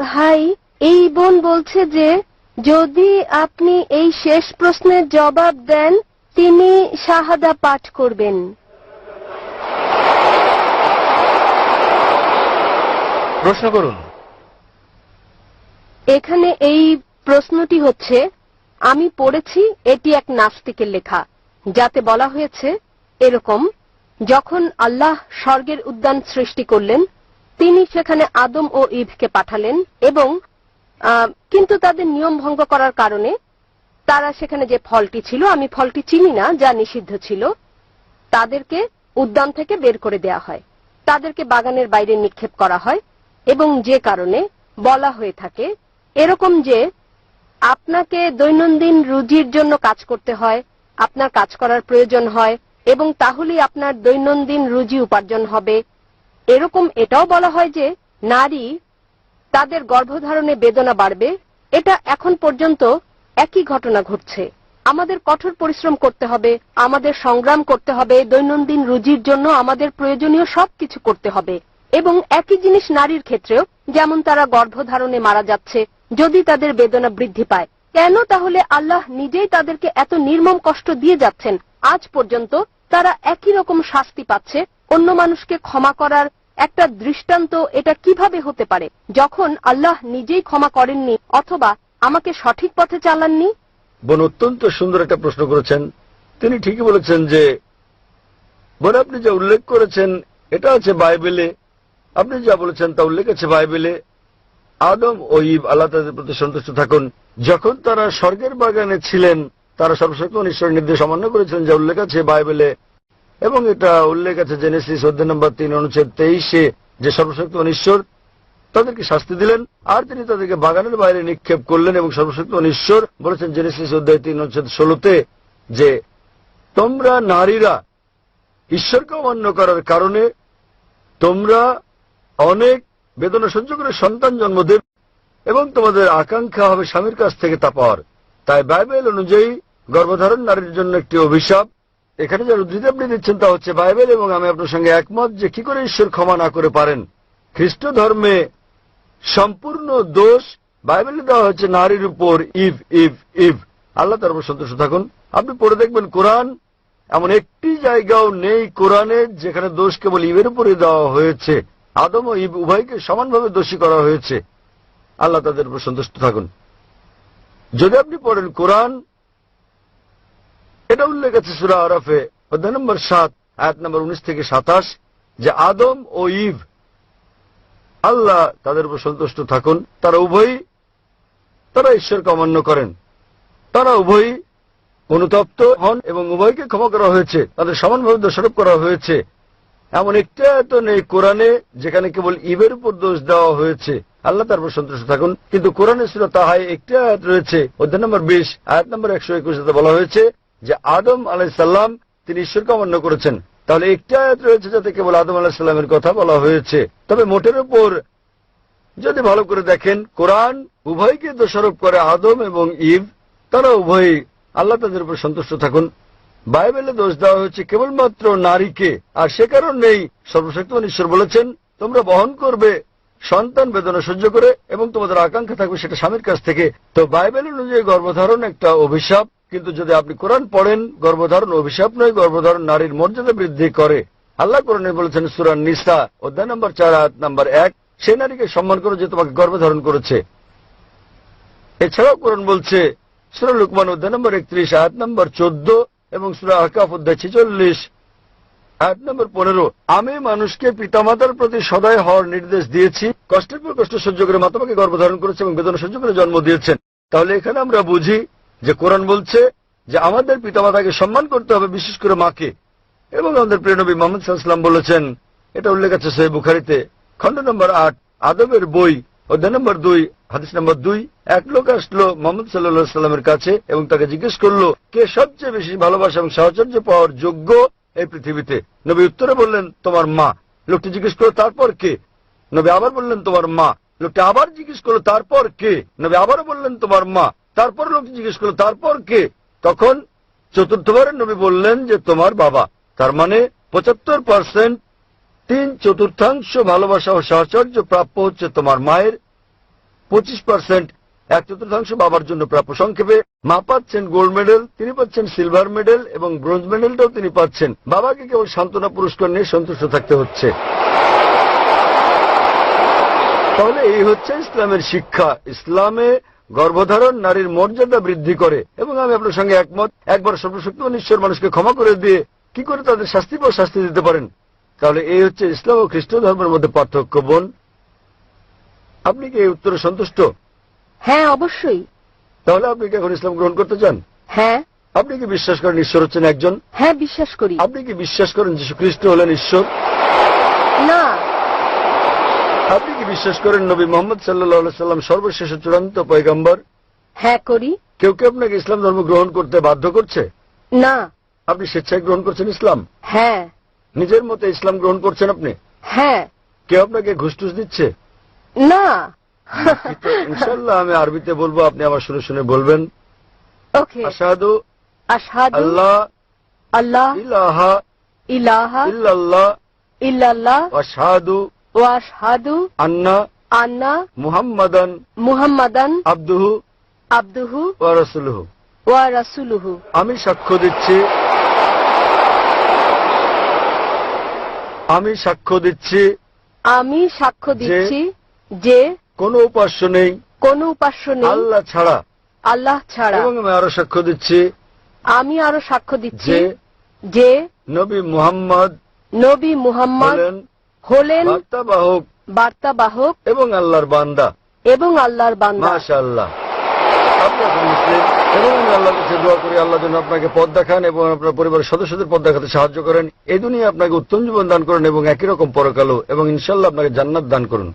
ভাই, এই বোন বলছে যে যদি আপনি এই শেষ প্রশ্নের জবাব দেন তিনি শাহাদা পাঠ করবেন। প্রশ্ন করুন। এখানে এই প্রশ্নটি হচ্ছে, আমি পড়েছি এটি এক নাস্তিকের লেখা, যাতে বলা হয়েছে এরকম, যখন আল্লাহ স্বর্গের উদ্যান সৃষ্টি করলেন তিনি সেখানে আদম ও ঈভকে পাঠালেন এবং কিন্তু তাদের নিয়ম ভঙ্গ করার কারণে তারা সেখানে যে ফলটি ছিল, আমি ফলটি চিনি না, যা নিষিদ্ধ ছিল, তাদেরকে উদ্যান থেকে বের করে দেয়া হয়, তাদেরকে বাগানের বাইরে নিক্ষেপ করা হয় এবং যে কারণে বলা হয়ে থাকে এরকম যে আপনাকে দৈনন্দিন রুজির জন্য কাজ করতে হয়, আপনার কাজ করার প্রয়োজন হয় এবং তাহলেই আপনার দৈনন্দিন রুজি উপার্জন হবে। এরকম এটাও বলা হয় যে নারী তাদের গর্ভধারণে বেদনা বাড়বে। এটা এখন পর্যন্ত একই ঘটনা ঘটছে। আমাদের কঠোর পরিশ্রম করতে হবে, আমাদের সংগ্রাম করতে হবে, দৈনন্দিন রুজির জন্য আমাদের প্রয়োজনীয় সবকিছু করতে হবে। এবং একই জিনিস নারীর ক্ষেত্রেও, যেমন তারা গর্ভধারণে মারা যাচ্ছে, যদি তাদের বেদনা বৃদ্ধি পায়, কেন তাহলে আল্লাহ নিজেই তাদেরকে এত নির্মম কষ্ট দিয়ে যাচ্ছেন? আজ পর্যন্ত তারা একই রকম শাস্তি পাচ্ছে। অন্য মানুষকে ক্ষমা করার একটা দৃষ্টান্ত এটা কিভাবে হতে পারে যখন আল্লাহ নিজেই ক্ষমা করেননি অথবা আমাকে সঠিক পথে চালাননি? বোন অত্যন্ত সুন্দর একটা প্রশ্ন করেছেন। তিনি ঠিকই বলেছেন যে বোন আপনি যা উল্লেখ করেছেন এটা আছে বাইবেলে, আপনি যা বলেছেন তা উল্লেখ আছে বাইবেলে। আদম ও ঈভ আল্লাহ তাদের প্রতি সন্তুষ্ট থাকুন, যখন তারা স্বর্গের বাগানে ছিলেন তারা সর্বশক্তিমান ঈশ্বরের নির্দেশ অমান্য করেছেন, যা উল্লেখ আছে বাইবেলে, এবং এটা উল্লেখ আছে জেনেসিস অধ্যায় নম্বর 3 অনুচ্ছেদ 23-এ, যে সর্বশক্তিমান ঈশ্বর তাদেরকে শাস্তি দিলেন আর তিনি তাদেরকে বাগানের বাইরে নিক্ষেপ করলেন। এবং সর্বশক্তিমান ঈশ্বর বলেছেন জেনেসিস অধ্যায় 3 অনুচ্ছেদ 16-তে যে তোমরা নারীরা ঈশ্বরকে অমান্য করার কারণে তোমরা অনেক বেদনা সহ্য করে সন্তান জন্ম দেবে এবং তোমাদের আকাঙ্ক্ষা হবে স্বামীর কাছ থেকে তা পাওয়ার। তাই বাইবেল অনুযায়ী গর্ভধারণ নারীর জন্য একটি অভিশাপ। এখানে যার উদ্ধৃতি আপনি দিচ্ছেন তা হচ্ছে বাইবেল, এবং আমি আপনার সঙ্গে একমত যে কি করে ঈশ্বর ক্ষমা না করে পারেন। খ্রিস্ট ধর্মে সম্পূর্ণ দোষ বাইবেলে দেওয়া হচ্ছে নারীর উপর। ইভ ইভ ইভ আল্লাহ তার উপর সন্তুষ্ট থাকুন। আপনি পড়ে দেখবেন কোরআন এমন একটি জায়গাও নেই কোরআনে যেখানে দোষ কেবল ইভের উপরে দেওয়া হয়েছে। আদম ও ইভ উভয়কে সমানভাবে দোষী করা হয়েছে। আল্লাহ তাদের উপর সন্তুষ্ট থাকুন। যদি আপনি পড়েন কোরআন, এটা উল্লেখ আছে সূরা আরাফে অধ্যায় নম্বর 7 আয়াত নম্বর 19 থেকে 27 যে আদম ও ইভ আল্লাহ তাদের উপর সন্তুষ্ট থাকুন, তারা উভয়ই তারা ঈশ্বরকে অমান্য করেন, তারা উভয়ই অনুতপ্ত হন এবং উভয়কে ক্ষমা করা হয়েছে, তাদের সমানভাবে দোষারোপ করা হয়েছে। এমন একটি আয়াত নেই কোরআনে যেখানে কেবল ইভের উপর দোষ দেওয়া হয়েছে। আল্লাহ তার উপর সন্তুষ্ট থাকুন। কিন্তু কোরআনে সূরা তাহায় একটি আয়াত রয়েছে অধ্যায় নম্বর 20 আয়াত নম্বর 121-তে বলা হয়েছে যে আদম আলাইহিস সালাম তিনি ঈশ্বরকে অমান্য করেছেন। তাহলে একটি আয়াত রয়েছে যাতে কেবল আদম আলাইহিস সালামের কথা বলা হয়েছে। তবে মোটের উপর যদি ভালো করে দেখেন কোরআন উভয়কে দোষারোপ করে, আদম এবং ইভ তারা উভয়ই আল্লাহ তাদের উপর সন্তুষ্ট থাকুন। বাইবেলে দোষ দেওয়া হয়েছে কেবলমাত্র নারীকে, আর সে কারণেই সর্বশক্তিমান ঈশ্বর বলেছেন তোমরা বহন করবে সন্তান বেদনা সহ্য করে এবং তোমাদের আকাঙ্ক্ষা থাকবে সেটা স্বামীর কাছ থেকে। তো বাইবেল অনুযায়ী গর্ভধারণ একটা অভিশাপ, কিন্তু যদি আপনি কোরআন পড়েন গর্ভধারণ অভিশাপ নয়, গর্ভধারণ নারীর মর্যাদা বৃদ্ধি করে। আল্লাহ কোরআনে বলেছেন সূরা নিসা অধ্যায় নম্বর 4 আয়াত নম্বর 1 সে নারীকে সম্মান করো যে তোমাকে গর্ভধারণ করেছে। এছাড়াও কোরআন বলছে সূরা লুকমান অধ্যায় নম্বর 31 আয়াত নম্বর 14 এবং সূরা আহকাফ অধ্যায় 46 আয়াত নম্বর 15 আমি মানুষকে পিতামাতার প্রতি সদয় হওয়ার নির্দেশ দিয়েছি, কষ্টের পর কষ্ট সহ্য করে মাতামাকে গর্ভধারণ করেছে এবং বেদনা সহ্য করে জন্ম দিয়েছেন। তাহলে এখানে আমরা বুঝি যে কোরআন বলছে যে আমাদের পিতামাতাকে সম্মান করতে হবে, বিশেষ করে মাকে। এবং আমাদের প্রিয় নবী মুহাম্মদ সাল্লাল্লাহু আলাইহি ওয়াসাল্লাম বলেছেন, এটা উল্লেখ আছে সহিহ বুখারীতে খণ্ড নম্বর 8 আদবের বই অধ্যায় নম্বর 2 হাদিস নম্বর 2 এক লোক আসলো মুহাম্মদ সাল্লাল্লাহু আলাইহি ওয়াসাল্লামের কাছে এবং তাকে জিজ্ঞেস করলো কে সবচেয়ে বেশি ভালোবাসা এবং সাহচর্য পাওয়ার যোগ্য এই পৃথিবীতে। নবী উত্তরে বললেন তোমার মা। লোকটি জিজ্ঞেস করলো তারপর কে? নবী আবার বললেন তোমার মা। লোকটি আবার জিজ্ঞেস করলো তারপর কে? নবী আবারও বললেন তোমার মা। তারপর লোকটি জিজ্ঞেস করলো তারপর কে? তখন চতুর্থবারের নবী বললেন যে তোমার বাবা। তার মানে 75% 3/4 ভালোবাসা ও সাহচর্য প্রাপ্য হচ্ছে তোমার মায়ের, 25%, 1/4 বাবার জন্য প্রাপ্য। সংক্ষেপে মা পাচ্ছেন গোল্ড মেডেল, তিনি পাচ্ছেন সিলভার মেডেল এবং ব্রোঞ্জ মেডেলটাও তিনি পাচ্ছেন। বাবাকে কেবল সান্ত্বনা পুরস্কার নিয়ে সন্তুষ্ট থাকতে হচ্ছে। তাহলে এই হচ্ছে ইসলামের শিক্ষা। ইসলামে গর্ভধারণ নারীর মর্যাদা বৃদ্ধি করে, এবং আমি আপনার সঙ্গে একমত। একবার সর্বশক্তিমান ঈশ্বর মানুষকে ক্ষমা করে দিয়ে কি করে তাদের শাস্তি বা শাস্তি দিতে পারেন? তাহলে এই হচ্ছে ইসলাম ও খ্রিস্ট ধর্মের মধ্যে পার্থক্য। বোন, আপনি কি এই উত্তরে সন্তুষ্ট? হ্যাঁ, অবশ্যই। তাহলে আপনি কি এখন ইসলাম গ্রহণ করতে চান? হ্যাঁ। আপনি কি বিশ্বাস করেন ঈশ্বর হচ্ছেন একজন? হ্যাঁ, বিশ্বাস করি। আপনি কি বিশ্বাস করেন যীশু খ্রিস্ট হলেন ঈশ্বর? না। আপনি কি বিশ্বাস করেন নবী মোহাম্মদ সাল্লাল্লাহু আলাইহি সাল্লাম সর্বশেষ ও চূড়ান্ত পয়গম্বর? হ্যাঁ, করি। কেউ কেউ আপনাকে ইসলাম ধর্ম গ্রহণ করতে বাধ্য করছে? না। আপনি স্বেচ্ছায় গ্রহণ করছেন ইসলাম? হ্যাঁ। নিজের মতে ইসলাম গ্রহণ করছেন আপনি? হ্যাঁ। কেউ আপনাকে ঘুষ টুস দিচ্ছে? না। ইনশাআল্লাহ আমি আরবিতে বলবো, আপনি আমার শুনে শুনে বলবেন। ওকে। আশহাদু আশহাদু আল্লাহ আল্লাহ ইলাহা ইলাহা ইল্লাল্লাহ ইল্লাল্লাহ ওয়া আশহাদু ওয়া আশহাদু আন্না আন্না মুহাম্মাদান মুহাম্মাদান আবদুহু আবদুহু ওয়া রাসূলুহু। ওয়া রাসূলুহু। আমি সাক্ষ্য দিচ্ছি, আমি সাক্ষ্য দিচ্ছি আমি সাক্ষ্য দিচ্ছি যে কোনো উপাস্য নেই কোনো উপাস্য নেই আল্লাহ ছাড়া, আল্লাহ ছাড়া। এবং আমি আরো সাক্ষ্য দিচ্ছি আমি আরো সাক্ষ্য দিচ্ছি যে যে নবী মুহাম্মদ নবী মুহাম্মদ হলেন হলেন বার্তাবাহক বার্তাবাহক এবং আল্লাহর বান্দা। এবং আল্লাহর বান্দা। মাশাআল্লাহ, আপনি এখন মুসলিম, এবং আমি আল্লাহর কাছে দোয়া করি আল্লাহ যেন আপনাকে পথ দেখান এবং আপনার পরিবারের সদস্যদের পথ দেখাতে সাহায্য করেন। এই দুনিয়া আপনাকে উত্তম জীবন দান করেন এবং একই রকম পরকালও, এবং ইনশাআল্লাহ আপনাকে জান্নাত দান করুন।